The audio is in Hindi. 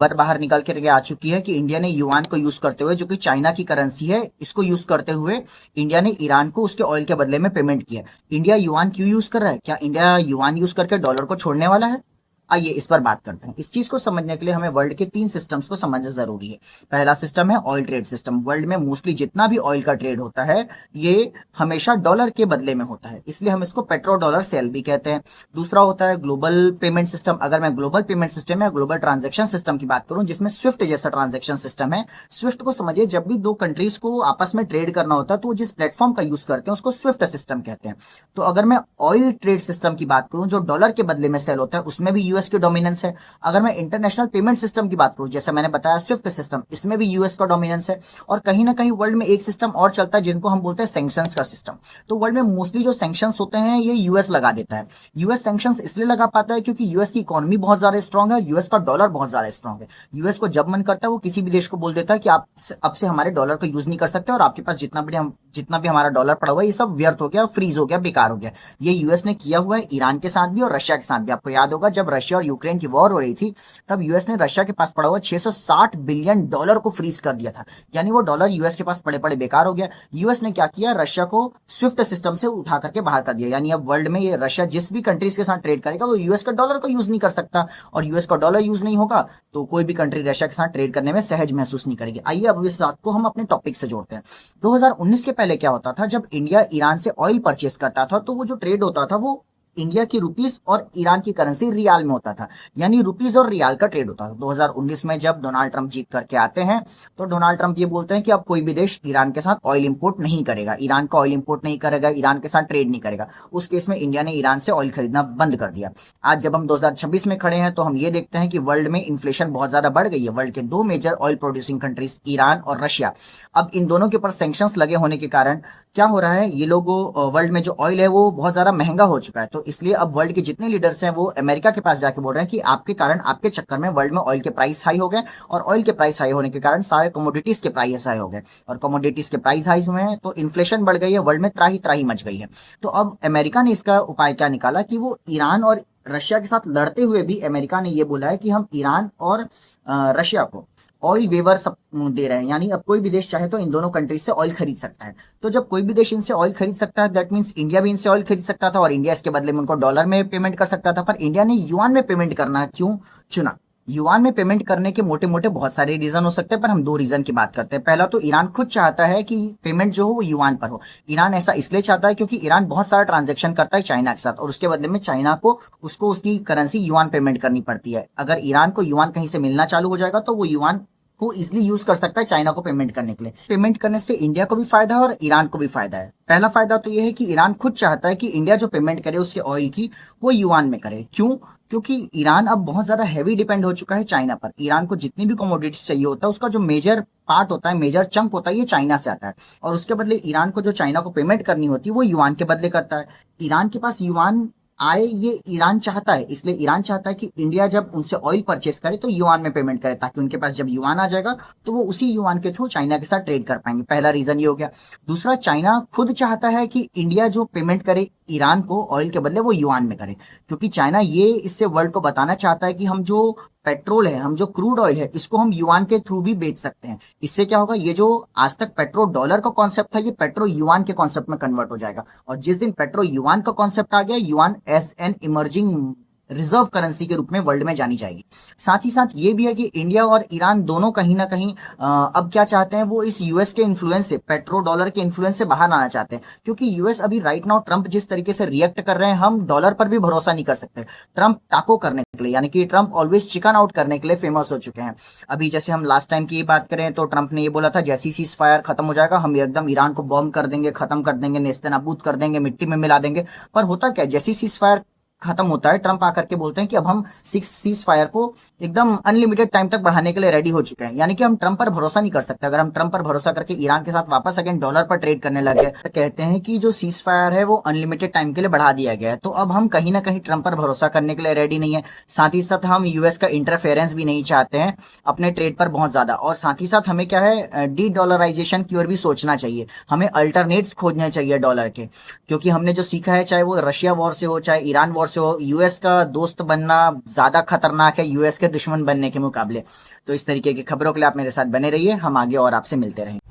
बाहर निकल के आ चुकी है कि इंडिया ने युआन को यूज करते हुए, जो कि चाइना की करेंसी है, इसको यूज करते हुए इंडिया ने ईरान को उसके ऑयल के बदले में पेमेंट किया। इंडिया युआन क्यों यूज कर रहा है? क्या इंडिया युआन यूज करके डॉलर को छोड़ने वाला है? आइए इस पर बात करते हैं। इस चीज को समझने के लिए हमें वर्ल्ड के 3 सिस्टम्स को समझना जरूरी है। पहला सिस्टम है ऑयल ट्रेड सिस्टम। वर्ल्ड में मोस्टली जितना भी ऑयल का ट्रेड होता है ये हमेशा डॉलर के बदले में होता है, इसलिए हम इसको पेट्रो डॉलर सेल भी कहते हैं। दूसरा होता है ग्लोबल पेमेंट सिस्टम। अगर मैं ग्लोबल पेमेंट सिस्टम या ग्लोबल ट्रांजेक्शन सिस्टम की बात करूं, जिसमें स्विफ्ट जैसा ट्रांजेक्शन सिस्टम है। स्विफ्ट को समझिए, जब भी दो कंट्रीज को आपस में ट्रेड करना होता है तो जिस प्लेटफॉर्म का यूज करते हैं उसको स्विफ्ट सिस्टम कहते हैं। तो अगर मैं ऑयल ट्रेड सिस्टम की बात करूं जो डॉलर के बदले में सेल होता है, उसमें भी यूएस की डोमिनेंस है। अगर मैं इंटरनेशनल पेमेंट सिस्टम की बात करूं, जैसे मैंने बताया स्विफ्ट सिस्टम, इसमें भी यूएस का डोमिनेंस है। और कहीं ना कहीं वर्ल्ड में एक सिस्टम और चलता है जिनको हम बोलते हैं सैंक्शंस का सिस्टम। तो वर्ल्ड में मोस्टली जो सैंक्शंस होते हैं ये यूएस लगा देता है। यूएस सैंक्शंस इसलिए लगा पाता है क्योंकि यूएस की इकोनॉमी बहुत ज्यादा स्ट्रांग है, यूएस का डॉलर बहुत ज्यादा स्ट्रांग है। यूएस को जब मन करता है वो किसी भी देश को बोल देता है कि आप अब से हमारे डॉलर को यूज नहीं कर सकते और आपके पास जितना भी हमारा डॉलर पड़ा हुआ है ये सब व्यर्थ हो गया, फ्रीज हो गया, बेकार हो गया। ये यूएस ने किया हुआ है ईरान के साथ भी और रशिया के साथ भी। आपको याद होगा जब रशिया और यूक्रेन की वॉर हो रही थी तब यूएस ने रशिया के पास पड़ा हुआ $660 बिलियन को फ्रीज कर दिया था। यानी वो डॉलर यूएस के पास पड़े पड़े बेकार हो गया। यूएस ने क्या किया, रशिया को स्विफ्ट सिस्टम से उठा करके बाहर कर दिया। यानी अब वर्ल्ड में ये रशिया जिस भी कंट्रीज के साथ ट्रेड करेगा वो यूएस का डॉलर को यूज नहीं कर सकता, और यूएस का डॉलर यूज नहीं होगा तो कोई भी कंट्री रशिया के साथ ट्रेड करने में सहज महसूस नहीं करेगी। आइए अब इस बात को हम अपने टॉपिक से जोड़ते हैं। 2019 के पहले क्या होता था, जब इंडिया ईरान से ऑयल परचेस करता था तो वो जो ट्रेड होता था वो इंडिया की रुपीस और ईरान की करेंसी रियाल में होता था। यानी रुपीस और रियाल का ट्रेड होता था। 2019 में जब डोनाल्ड ट्रंप जीत करके आते हैं तो डोनाल्ड ट्रंप ये बोलते हैं कि अब कोई भी देश ईरान के साथ ऑयल इंपोर्ट नहीं करेगा, ईरान का ऑयल इंपोर्ट नहीं करेगा, ईरान के साथ ट्रेड नहीं करेगा। उस केस में इंडिया ने ईरान से ऑयल खरीदना बंद कर दिया। आज जब हम 2026 में खड़े हैं तो हम ये देखते हैं कि वर्ल्ड में इन्फ्लेशन बहुत ज्यादा बढ़ गई है। वर्ल्ड के 2 major oil producing countries Iran और रशिया, अब इन दोनों के ऊपर सैंक्शंस लगे होने के कारण क्या हो रहा है, ये लोगों वर्ल्ड में जो ऑयल है वो बहुत ज्यादा महंगा हो चुका है। तो इसलिए अब वर्ल्ड के जितने लीडर्स हैं वो अमेरिका के पास जाके बोल रहे हैं कि आपके कारण, आपके चक्कर में वर्ल्ड में ऑयल के प्राइस हाई हो गए, और ऑयल के प्राइस हाई होने के कारण सारे कमोडिटीज के प्राइस हाई हो गए, और कमोडिटीज के प्राइस हाई हुए हैं तो इन्फ्लेशन बढ़ गई है, वर्ल्ड में त्राही त्राही मच गई है। तो अब अमेरिका ने इसका उपाय क्या निकाला कि वो ईरान और रशिया के साथ लड़ते हुए भी अमेरिका ने ये बोला है कि हम ईरान और रशिया को ऑयल वेवर सब दे रहे हैं। यानी अब कोई भी देश चाहे तो इन दोनों कंट्रीज से ऑयल खरीद सकता है। तो जब कोई भी देश इनसे ऑयल खरीद सकता है दैट मींस इंडिया भी इनसे ऑयल खरीद सकता था, और इंडिया इसके बदले में उनको डॉलर में पेमेंट कर सकता था। पर इंडिया ने युआन में पेमेंट करना क्यों चुना? युआन में पेमेंट करने के मोटे मोटे बहुत सारे रीजन हो सकते हैं, पर हम 2 रीजन की बात करते हैं। पहला तो ईरान खुद चाहता है कि पेमेंट जो हो वो युआन पर हो। ईरान ऐसा इसलिए चाहता है क्योंकि ईरान बहुत सारा ट्रांजेक्शन करता है चाइना के साथ, और उसके बदले में चाइना को उसको उसकी करेंसी युआन पेमेंट करनी पड़ती है। अगर ईरान को युआन कहीं से मिलना चालू हो जाएगा तो वो युआन को इजिली यूज कर सकता है चाइना को पेमेंट करने के लिए। पेमेंट करने से इंडिया को भी फायदा है और ईरान को भी फायदा है। पहला फायदा तो यह है कि ईरान खुद चाहता है कि इंडिया जो पेमेंट करे उसके ऑयल की वो युआन में करे। क्यों? क्योंकि ईरान अब बहुत ज्यादा हैवी डिपेंड हो चुका है चाइना पर। ईरान को जितनी भी कमोडिटीज चाहिए होता है उसका जो मेजर पार्ट होता है, मेजर चंक होता है, ये चाइना से आता है, और उसके बदले ईरान को जो चाइना को पेमेंट करनी होती है वो युआन के बदले करता है। ईरान के पास युआन आए ये ईरान चाहता है, इसलिए ईरान चाहता है कि इंडिया जब उनसे ऑयल परचेस करे तो युआन में पेमेंट करे, ताकि उनके पास जब युआन आ जाएगा तो वो उसी युआन के थ्रू चाइना के साथ ट्रेड कर पाएंगे। पहला रीजन ये हो गया। दूसरा, चाइना खुद चाहता है कि इंडिया जो पेमेंट करे ईरान को ऑयल के बदले वो युआन में करे, क्योंकि चाइना ये इससे वर्ल्ड को बताना चाहता है कि हम जो पेट्रोल है, हम जो क्रूड ऑयल है, इसको हम युआन के थ्रू भी बेच सकते हैं। इससे क्या होगा, ये जो आज तक पेट्रो डॉलर का कॉन्सेप्ट था ये पेट्रो युआन के कॉन्सेप्ट में कन्वर्ट हो जाएगा। और जिस दिन पेट्रो युआन का कॉन्सेप्ट आ गया, yuan as an emerging reserve currency के रूप में वर्ल्ड में जानी जाएगी। साथ ही साथ ये भी है कि इंडिया और ईरान दोनों कहीं ना कहीं अब क्या चाहते हैं, वो इस यूएस के इन्फ्लुएंस से, पेट्रो डॉलर के इन्फ्लुएंस से बाहर आना चाहते हैं। क्योंकि यूएस अभी राइट नाउ ट्रंप जिस तरीके से रिएक्ट कर रहे हैं, हम डॉलर पर भी भरोसा नहीं कर सकते। ट्रंप टाको करने के लिए, यानी कि ट्रंप ऑलवेज चिकन आउट करने के लिए फेमस हो चुके हैं। अभी जैसे हम लास्ट टाइम की बात करें तो ट्रंप ने ये बोला था जैसे ही सीज फायर खत्म हो जाएगा हम एकदम ईरान को बॉम्ब कर देंगे, खत्म कर देंगे, नेस्तनाबूद कर देंगे, मिट्टी में मिला देंगे। पर होता क्या, जैसे ही सीज फायर खत्म होता है ट्रंप आकर के बोलते हैं कि अब हम सीज फायर को एकदम अनलिमिटेड टाइम तक बढ़ाने के लिए रेडी हो चुके हैं। यानी कि हम ट्रंप पर भरोसा नहीं कर सकते। अगर हम ट्रंप पर भरोसा करके ईरान के साथ वापस अगेन डॉलर पर ट्रेड करने लगे तो कहते हैं कि जो सीज फायर है वो अनलिमिटेड टाइम के लिए बढ़ा दिया गया है। तो अब हम कहीं ना कहीं ट्रंप पर भरोसा करने के लिए रेडी नहीं है। साथ ही साथ हम यूएस का इंटरफेरेंस भी नहीं चाहते हैं अपने ट्रेड पर बहुत ज्यादा। और साथ ही साथ हमें क्या है, डी डॉलराइजेशन की ओर भी सोचना चाहिए। हमें अल्टरनेट्स खोजने चाहिए डॉलर के, क्योंकि हमने जो सीखा है, चाहे वो रशिया वॉर से हो, चाहे ईरान वॉर से सो यूएस का दोस्त बनना ज्यादा खतरनाक है यूएस के दुश्मन बनने के मुकाबले। तो इस तरीके की खबरों के लिए आप मेरे साथ बने रहिए, हम आगे और आपसे मिलते रहेंगे।